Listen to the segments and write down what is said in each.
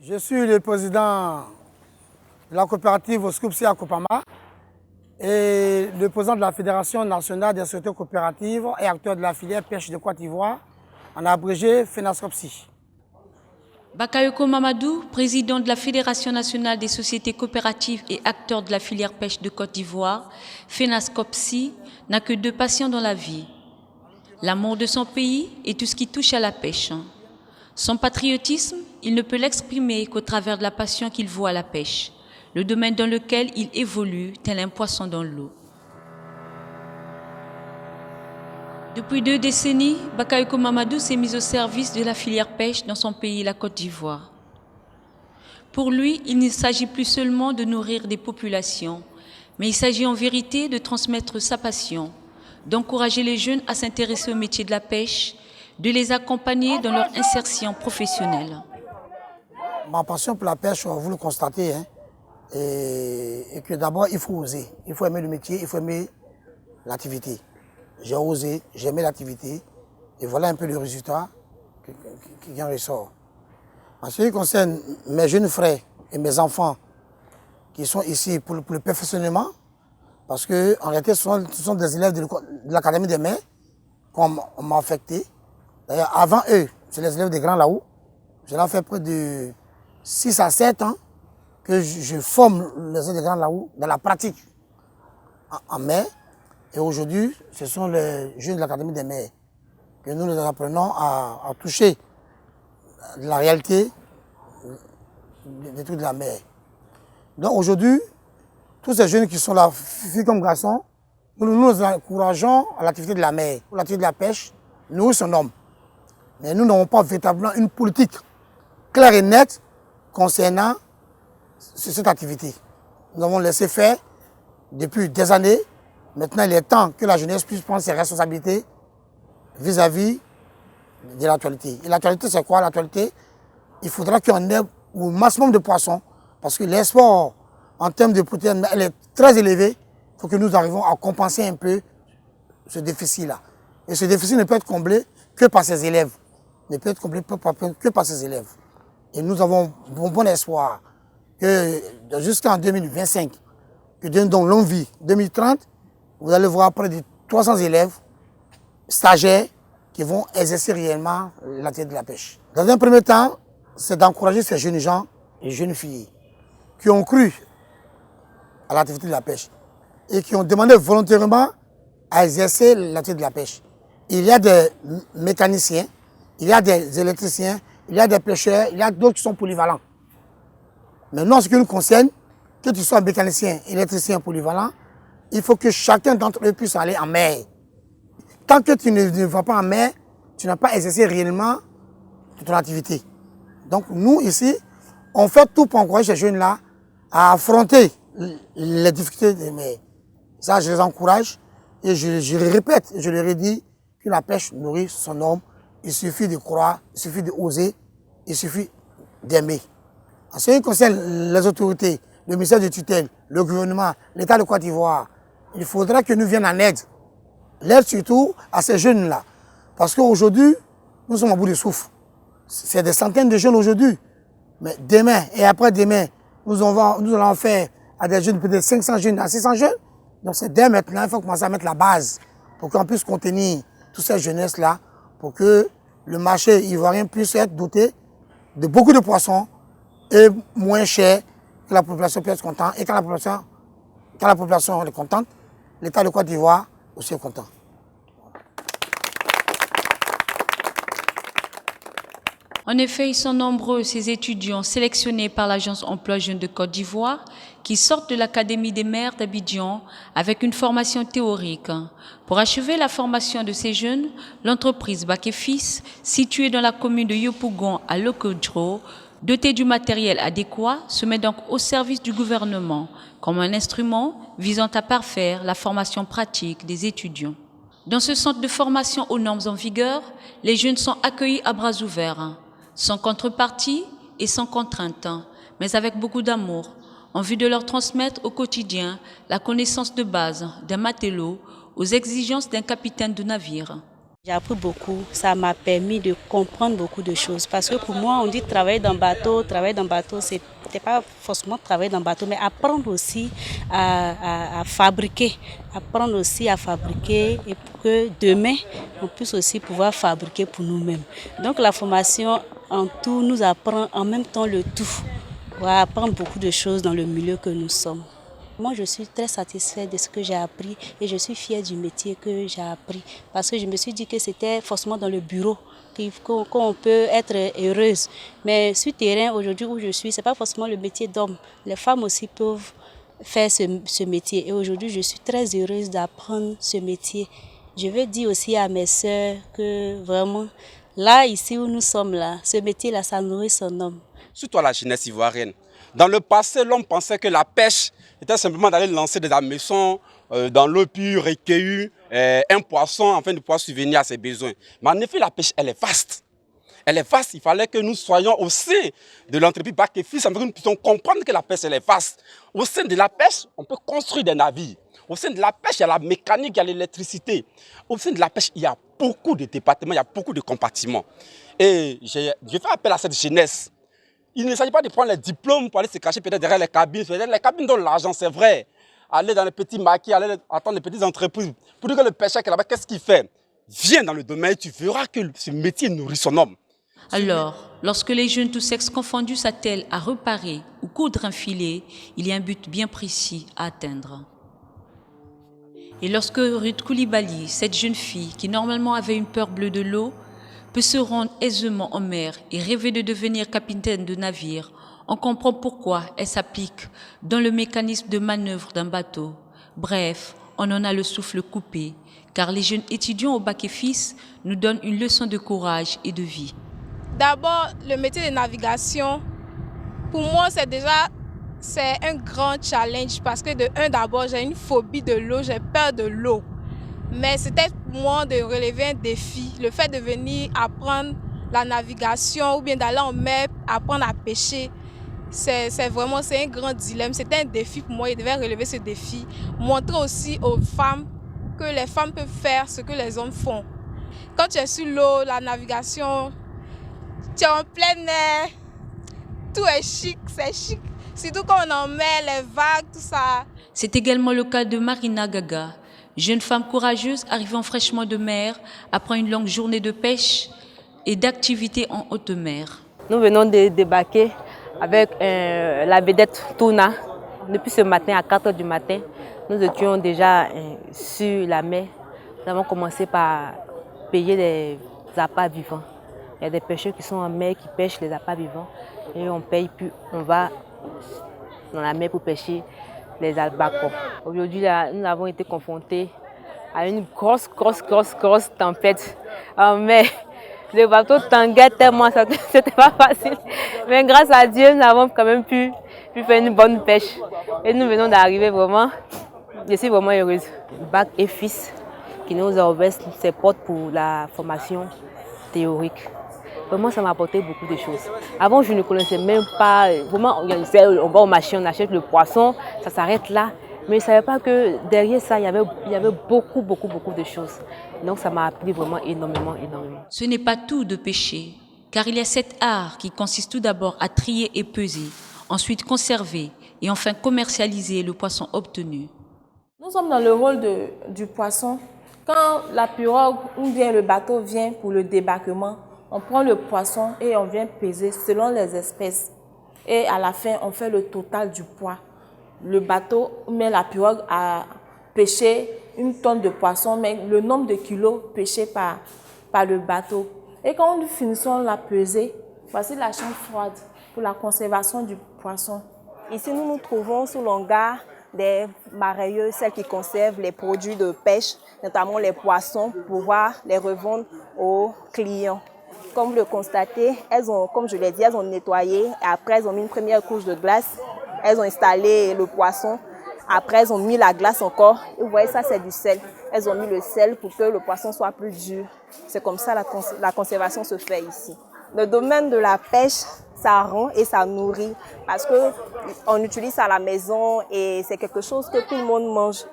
Je suis le président de la coopérative Scoopsi Akopama et le président de la Fédération nationale des sociétés coopératives et acteur de la filière pêche de Côte d'Ivoire, en abrégé FENASCOPSI. Bakayoko Mamadou, président de la Fédération nationale des sociétés coopératives et acteur de la filière pêche de Côte d'Ivoire, FENASCOPSI, n'a que deux passions dans la vie: l'amour de son pays et tout ce qui touche à la pêche. Son patriotisme, il ne peut l'exprimer qu'au travers de la passion qu'il voit à la pêche, le domaine dans lequel il évolue tel un poisson dans l'eau. Depuis 2 décennies, Bakayoko Mamadou s'est mis au service de la filière pêche dans son pays, la Côte d'Ivoire. Pour lui, il ne s'agit plus seulement de nourrir des populations, mais il s'agit en vérité de transmettre sa passion, d'encourager les jeunes à s'intéresser au métier de la pêche, de les accompagner dans leur insertion professionnelle. Ma passion pour la pêche, vous le constatez, et que d'abord, il faut oser. Il faut aimer le métier, il faut aimer l'activité. J'ai osé, j'ai aimé l'activité, et voilà un peu le résultat qui en ressort. En ce qui concerne mes jeunes frères et mes enfants qui sont ici pour le perfectionnement, parce qu'en réalité, ce sont des élèves de l'Académie des mers qu'on m'a affecté. D'ailleurs, avant eux, c'est les élèves des Grands là-haut. Je leur fais près de 6 à 7 ans que je forme les élèves des Grands là-haut dans la pratique en mer. Et aujourd'hui, ce sont les jeunes de l'Académie des mers que nous apprenons à toucher la réalité des trucs de la mer. Donc aujourd'hui, tous ces jeunes qui sont là, filles comme garçons, nous encourageons à l'activité de la mer, à l'activité de la pêche, nous sommes hommes. Mais nous n'avons pas véritablement une politique claire et nette concernant cette activité. Nous avons laissé faire depuis des années. Maintenant, il est temps que la jeunesse puisse prendre ses responsabilités vis-à-vis de l'actualité. Et l'actualité, c'est quoi l'actualité? Il faudra qu'on ait au maximum de poissons, parce que l'export en termes de protéines, elle est très élevée. Il faut que nous arrivions à compenser un peu ce déficit-là. Et ce déficit ne peut être comblé que par ses élèves. Ne peut être comblé que par ses élèves. Et nous avons bon espoir que jusqu'en 2025, que dans longue vie, 2030, vous allez voir près de 300 élèves, stagiaires, qui vont exercer réellement l'activité de la pêche. Dans un premier temps, c'est d'encourager ces jeunes gens et jeunes filles qui ont cru à l'activité de la pêche et qui ont demandé volontairement à exercer l'activité de la pêche. Il y a des mécaniciens, il y a des électriciens, il y a des pêcheurs, il y a d'autres qui sont polyvalents. Maintenant, en ce qui nous concerne, que tu sois mécanicien, électricien, polyvalent, il faut que chacun d'entre eux puisse aller en mer. Tant que tu ne vas pas en mer, tu n'as pas exercé réellement ton activité. Donc nous, ici, on fait tout pour encourager ces jeunes-là à affronter les difficultés des mers. Ça, je les encourage et je le répète, je leur ai dit que la pêche nourrit son homme. Il suffit de croire, il suffit d'oser, il suffit d'aimer. En ce qui concerne les autorités, le ministère de tutelle, le gouvernement, l'État de Côte d'Ivoire, il faudra que nous viennent en aide. L'aide surtout à ces jeunes-là. Parce qu'aujourd'hui, nous sommes à bout de souffle. C'est des centaines de jeunes aujourd'hui. Mais demain et après-demain, nous allons faire à des jeunes, peut-être 500 jeunes à 600 jeunes. Donc c'est dès maintenant, il faut commencer à mettre la base pour qu'on puisse contenir toute cette jeunesse-là, pour que le marché ivoirien puisse être doté de beaucoup de poissons et moins cher, que la population puisse être contente. Et quand la population est contente, l'État de Côte d'Ivoire aussi est content. En effet, ils sont nombreux, ces étudiants sélectionnés par l'Agence Emploi Jeunes de Côte d'Ivoire, qui sortent de l'Académie des mers d'Abidjan avec une formation théorique. Pour achever la formation de ces jeunes, l'entreprise Bac et Fils, située dans la commune de Yopougon à Lokodjo, dotée du matériel adéquat, se met donc au service du gouvernement comme un instrument visant à parfaire la formation pratique des étudiants. Dans ce centre de formation aux normes en vigueur, les jeunes sont accueillis à bras ouverts, sans contrepartie et sans contrainte, mais avec beaucoup d'amour, en vue de leur transmettre au quotidien la connaissance de base d'un matelot aux exigences d'un capitaine de navire. J'ai appris beaucoup, ça m'a permis de comprendre beaucoup de choses. Parce que pour moi, on dit travailler dans bateau, c'était pas forcément travailler dans bateau, mais apprendre aussi à fabriquer. Apprendre aussi à fabriquer et pour que demain, on puisse aussi pouvoir fabriquer pour nous-mêmes. Donc la formation en tout nous apprend en même temps le tout. On va apprendre beaucoup de choses dans le milieu que nous sommes. Moi, je suis très satisfaite de ce que j'ai appris et je suis fière du métier que j'ai appris parce que je me suis dit que c'était forcément dans le bureau qu'on peut être heureuse. Mais sur terrain, aujourd'hui où je suis, ce n'est pas forcément le métier d'homme. Les femmes aussi peuvent faire ce métier et aujourd'hui, je suis très heureuse d'apprendre ce métier. Je veux dire aussi à mes sœurs que vraiment, là, ici où nous sommes là, ce métier-là, ça nourrit son homme. Surtout à la jeunesse ivoirienne. Dans le passé, l'homme pensait que la pêche était simplement d'aller lancer des hameçons dans l'eau pure, recueillir un poisson afin de pouvoir subvenir à ses besoins. Mais en effet, la pêche, elle est vaste. Elle est vaste. Il fallait que nous soyons au sein de l'entreprise Bac et Fils, afin que nous puissions comprendre que la pêche, elle est vaste. Au sein de la pêche, on peut construire des navires. Au sein de la pêche, il y a la mécanique, il y a l'électricité. Au sein de la pêche, il y a beaucoup de départements, il y a beaucoup de compartiments. Et je fais appel à cette jeunesse. Il ne s'agit pas de prendre les diplômes pour aller se cacher peut-être derrière les cabines. Les cabines donnent l'argent, c'est vrai. Aller dans les petits maquis, aller attendre les petites entreprises. Pour dire que le pêcheur qui est là-bas, qu'est-ce qu'il fait? Viens dans le domaine, tu verras que ce métier nourrit son homme. Alors, lorsque les jeunes tous sexes confondus s'attellent à reparer ou coudre un filet, il y a un but bien précis à atteindre. Et lorsque Ruth Koulibaly, cette jeune fille qui normalement avait une peur bleue de l'eau, peut se rendre aisément en mer et rêver de devenir capitaine de navire, on comprend pourquoi elle s'applique dans le mécanisme de manœuvre d'un bateau. Bref, on en a le souffle coupé, car les jeunes étudiants au Bac et Fils nous donnent une leçon de courage et de vie. D'abord, le métier de navigation, pour moi, c'est un grand challenge parce que d'abord, j'ai une phobie de l'eau, j'ai peur de l'eau. Mais c'était pour moi de relever un défi, le fait de venir apprendre la navigation ou bien d'aller en mer, apprendre à pêcher. C'est un grand dilemme, c'était un défi pour moi, je devais relever ce défi. Montrer aussi aux femmes que les femmes peuvent faire ce que les hommes font. Quand tu es sur l'eau, la navigation, tu es en plein air, tout est chic, c'est chic. Surtout quand on est en mer, les vagues, tout ça. C'est également le cas de Marina Gaga, jeune femme courageuse arrivant fraîchement de mer après une longue journée de pêche et d'activité en haute mer. Nous venons de débarquer avec la vedette Tuna. Depuis ce matin à 4 h du matin, nous étions déjà sur la mer. Nous avons commencé par payer les appâts vivants. Il y a des pêcheurs qui sont en mer qui pêchent les appâts vivants et on paye, puis on va dans la mer pour pêcher les albacores. Aujourd'hui, nous avons été confrontés à une grosse tempête en mer. Le bateau tanguait tellement, c'était pas facile. Mais grâce à Dieu, nous avons quand même pu faire une bonne pêche. Et nous venons d'arriver vraiment. Je suis vraiment heureuse. Bac et Fils qui nous a ouvert ses portes pour la formation théorique. Vraiment, ça m'a apporté beaucoup de choses. Avant, je ne connaissais même pas. Vraiment, on va au marché, on achète le poisson, ça s'arrête là. Mais je ne savais pas que derrière ça, il y avait beaucoup de choses. Donc, ça m'a appris vraiment énormément. Ce n'est pas tout de pêcher, car il y a cet art qui consiste tout d'abord à trier et peser, ensuite conserver et enfin commercialiser le poisson obtenu. Nous sommes dans le rôle du poisson. Quand la pirogue ou bien le bateau vient pour le débarquement, on prend le poisson et on vient peser selon les espèces. Et à la fin, on fait le total du poids. Le bateau ou bien la pirogue a pêché 1 tonne de poisson, mais le nombre de kilos pêchés par le bateau. Et quand nous finissons la pesée, voici la chambre froide pour la conservation du poisson. Ici, nous nous trouvons sous l'hangar des marailleuses, celles qui conservent les produits de pêche, notamment les poissons, pour pouvoir les revendre aux clients. Comme vous le constatez, comme je l'ai dit, elles ont nettoyé. Et après, elles ont mis une première couche de glace. Elles ont installé le poisson. Après, elles ont mis la glace encore. Et vous voyez, ça, c'est du sel. Elles ont mis le sel pour que le poisson soit plus dur. C'est comme ça la conservation se fait ici. Le domaine de la pêche, ça rend et ça nourrit parce qu'on utilise ça à la maison et c'est quelque chose que tout le monde mange.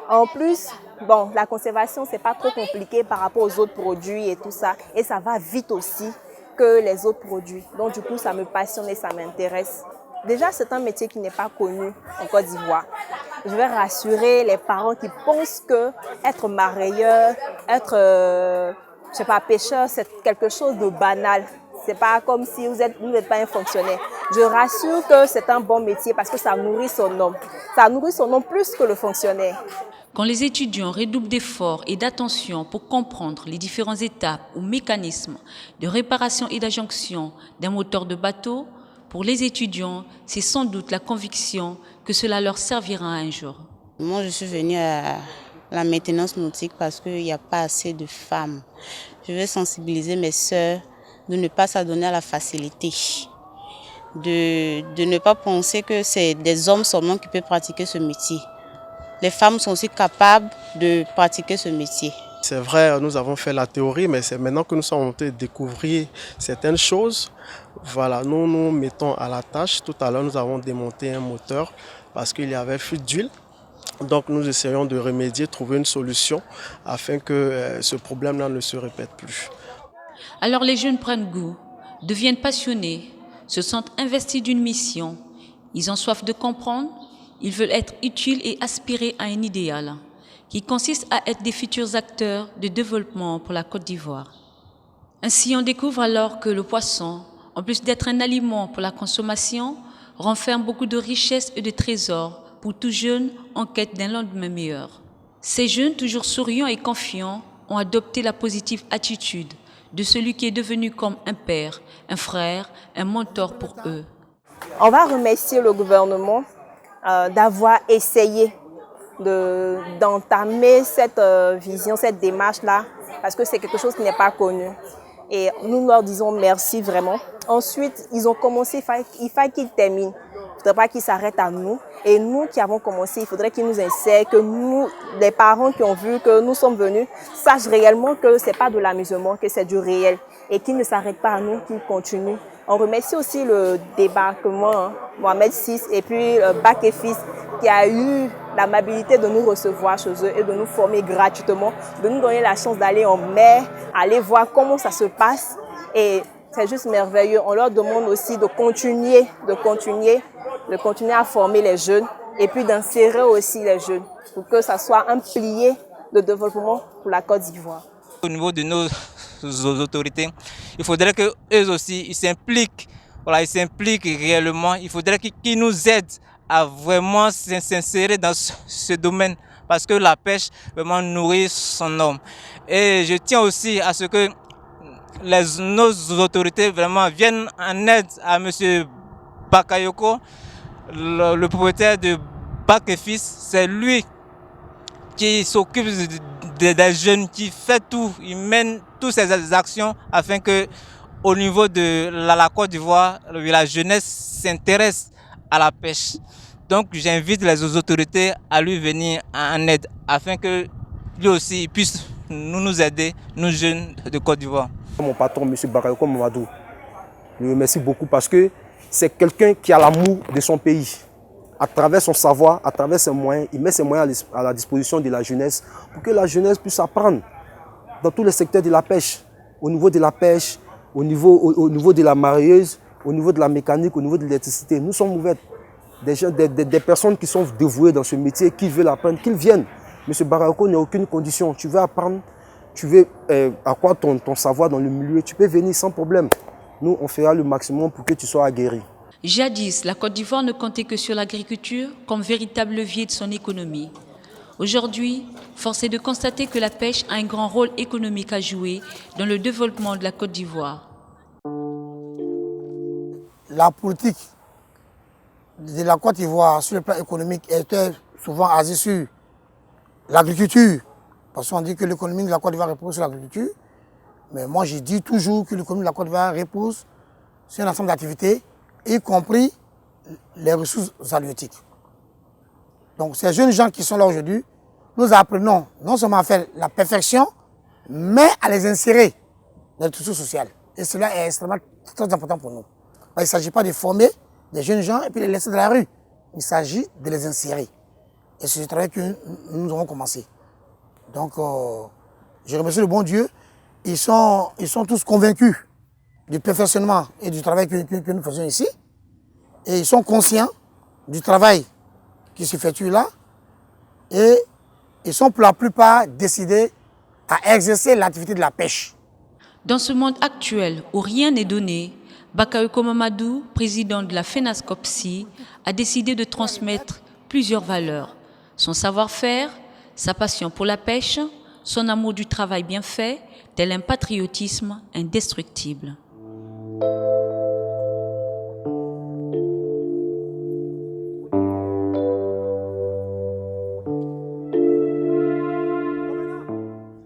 En plus, bon, la conservation, c'est pas trop compliqué par rapport aux autres produits et tout ça. Et ça va vite aussi que les autres produits. Donc, du coup, ça me passionne et ça m'intéresse. Déjà, c'est un métier qui n'est pas connu en Côte d'Ivoire. Je vais rassurer les parents qui pensent que être marailleur, être, je sais pas, pêcheur, c'est quelque chose de banal. C'est pas comme si vous n'êtes pas un fonctionnaire. Je rassure que c'est un bon métier parce que ça nourrit son homme. Ça nourrit son homme plus que le fonctionnaire. Quand les étudiants redoublent d'efforts et d'attention pour comprendre les différentes étapes ou mécanismes de réparation et d'adjonction d'un moteur de bateau, pour les étudiants, c'est sans doute la conviction que cela leur servira un jour. Moi, je suis venue à la maintenance nautique parce qu'il n'y a pas assez de femmes. Je veux sensibiliser mes sœurs de ne pas s'adonner à la facilité, de ne pas penser que c'est des hommes seulement qui peuvent pratiquer ce métier. Les femmes sont aussi capables de pratiquer ce métier. C'est vrai, nous avons fait la théorie, mais c'est maintenant que nous sommes en train de découvrir certaines choses. Voilà, nous nous mettons à la tâche. Tout à l'heure, nous avons démonté un moteur parce qu'il y avait fuite d'huile. Donc nous essayons de remédier, trouver une solution afin que ce problème-là ne se répète plus. Alors les jeunes prennent goût, deviennent passionnés, se sentent investis d'une mission. Ils ont soif de comprendre, ils veulent être utiles et aspirer à un idéal qui consiste à être des futurs acteurs de développement pour la Côte d'Ivoire. Ainsi, on découvre alors que le poisson, en plus d'être un aliment pour la consommation, renferme beaucoup de richesses et de trésors pour tout jeune en quête d'un lendemain meilleur. Ces jeunes, toujours souriants et confiants, ont adopté la positive attitude de celui qui est devenu comme un père, un frère, un mentor pour eux. On va remercier le gouvernement d'avoir essayé d'entamer cette vision, cette démarche-là, parce que c'est quelque chose qui n'est pas connu. Et nous leur disons merci vraiment. Ensuite, ils ont commencé, il fallait qu'ils terminent. Il ne faudrait pas qu'ils s'arrêtent à nous. Et nous qui avons commencé, il faudrait qu'ils nous enseignent, que nous, les parents qui ont vu que nous sommes venus, sachent réellement que ce n'est pas de l'amusement, que c'est du réel. Et qu'ils ne s'arrêtent pas à nous, qu'ils continuent. On remercie aussi le débarquement, Mohamed VI, et puis Bac et Fils, qui a eu l'amabilité de nous recevoir chez eux et de nous former gratuitement, de nous donner la chance d'aller en mer, aller voir comment ça se passe. Et c'est juste merveilleux. On leur demande aussi de continuer à former les jeunes et puis d'insérer aussi les jeunes pour que ça soit un pilier de développement pour la Côte d'Ivoire. Au niveau de nos autorités, il faudrait qu'eux aussi ils s'impliquent réellement. Il faudrait qu'ils nous aident à vraiment s'insérer dans ce domaine parce que la pêche vraiment nourrit son homme. Et je tiens aussi à ce que nos autorités vraiment viennent en aide à M. Bakayoko, le propriétaire de Bac et Fils. C'est lui qui s'occupe des jeunes, qui fait tout, il mène toutes ces actions afin que, au niveau de la Côte d'Ivoire, la jeunesse s'intéresse à la pêche. Donc j'invite les autorités à lui venir en aide afin que lui aussi il puisse nous aider, nous jeunes de Côte d'Ivoire. Mon patron, M. Bakayoko Mamadou, je le remercie beaucoup parce que c'est quelqu'un qui a l'amour de son pays. À travers son savoir, à travers ses moyens, il met ses moyens à la disposition de la jeunesse pour que la jeunesse puisse apprendre dans tous les secteurs de la pêche. Au niveau de la pêche, au niveau de la marieuse, au niveau de la mécanique, au niveau de l'électricité. Nous sommes ouverts. Des personnes qui sont dévouées dans ce métier, qui veulent apprendre, qu'ils viennent. M. Bakayoko n'a aucune condition. Tu veux apprendre, tu veux accroître ton savoir dans le milieu, tu peux venir sans problème. Nous, on fera le maximum pour que tu sois aguerri. Jadis, la Côte d'Ivoire ne comptait que sur l'agriculture comme véritable levier de son économie. Aujourd'hui, force est de constater que la pêche a un grand rôle économique à jouer dans le développement de la Côte d'Ivoire. La politique de la Côte d'Ivoire sur le plan économique était souvent basée sur l'agriculture. Parce qu'on dit que l'économie de la Côte d'Ivoire repose sur l'agriculture. Mais moi, je dis toujours que l'économie de la Côte d'Ivoire repose sur un ensemble d'activités, y compris les ressources halieutiques. Donc ces jeunes gens qui sont là aujourd'hui, nous apprenons non seulement à faire la perfection, mais à les insérer dans le tissu social. Et cela est extrêmement très important pour nous. Il ne s'agit pas de former des jeunes gens et puis les laisser dans la rue. Il s'agit de les insérer. Et c'est ce travail que nous avons commencé. Donc, je remercie le bon Dieu. Ils sont tous convaincus du perfectionnement et du travail que nous faisons ici. Et ils sont conscients du travail qui s'effectue là. Et ils sont pour la plupart décidés à exercer l'activité de la pêche. Dans ce monde actuel où rien n'est donné, Bakayoko Mamadou, président de la FENASCOPSI, a décidé de transmettre plusieurs valeurs. Son savoir-faire, sa passion pour la pêche, son amour du travail bien fait, tel un patriotisme indestructible.